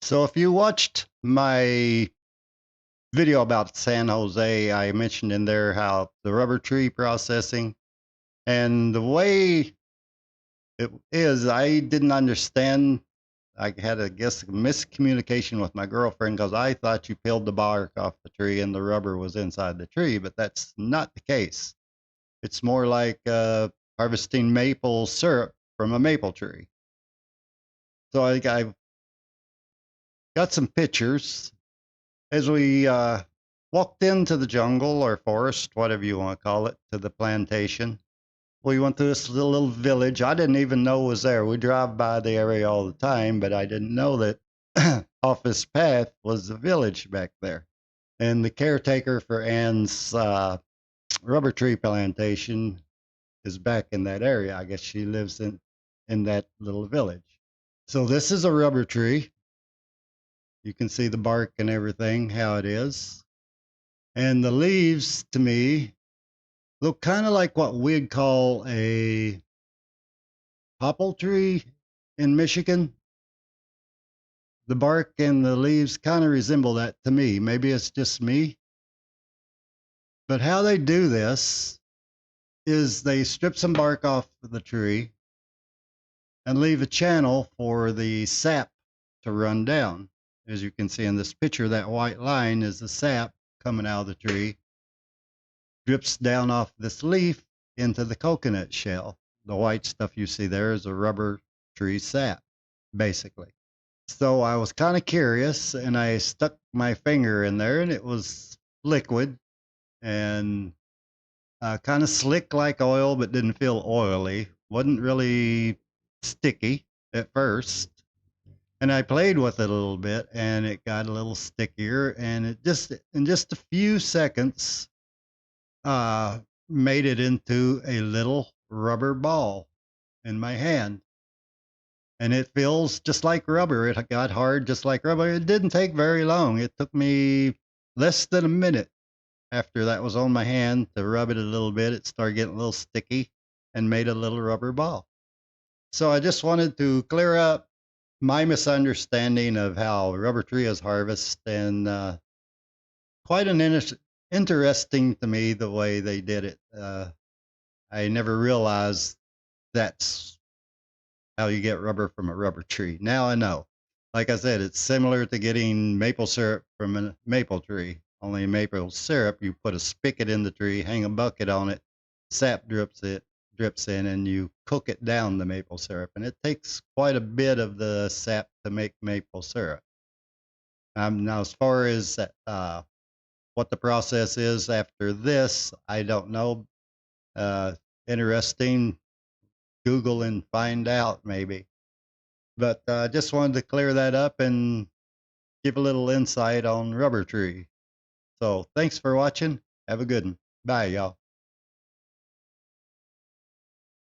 So if you watched my video about San Jose, I mentioned in there how the rubber tree processing and the way it is, I didn't understand. I had, I guess, a miscommunication with my girlfriend because I thought you peeled the bark off the tree and the rubber was inside the tree, but that's not the case. It's more like harvesting maple syrup from a maple tree. So I got some pictures as we walked into the jungle or forest, whatever you want to call it, to the plantation. We went through this little village. I didn't even know was there. We drive by the area all the time, but I didn't know that off this path was the village back there. And the caretaker for Ann's rubber tree plantation is back in that area. I guess she lives in that little village. So this is a rubber tree. You can see the bark and everything, how it is. And the leaves, to me, look kind of like what we'd call a popple tree in Michigan. The bark and the leaves kind of resemble that to me. Maybe it's just me. But how they do this is they strip some bark off the tree and leave a channel for the sap to run down. As you can see in this picture, that white line is the sap coming out of the tree, drips down off this leaf into the coconut shell. The white stuff you see there is a rubber tree sap, basically. So I was kind of curious and I stuck my finger in there and it was liquid and kind of slick like oil, but didn't feel oily. Wasn't really sticky at first. And I played with it a little bit and it got a little stickier and it just, in just a few seconds, uh, made it into a little rubber ball in my hand. And it feels just like rubber. It got hard just like rubber. It didn't take very long. It took me less than a minute after that was on my hand to rub it a little bit. It started getting a little sticky and made a little rubber ball. So I just wanted to clear up my misunderstanding of how rubber tree is harvested and quite an interesting to me the way they did it. I never realized that's how you get rubber from a rubber tree. Now I know. Like I said, it's similar to getting maple syrup from a maple tree. Only maple syrup, you put a spigot in the tree, hang a bucket on it, sap drips in, and you cook it down the maple syrup. And it takes quite a bit of the sap to make maple syrup. Now, as far as what the process is after this, I don't know. Uh, Interesting. Google and find out maybe. But I just wanted to clear that up and give a little insight on rubber tree. So thanks for watching. Have a good one. Bye, y'all.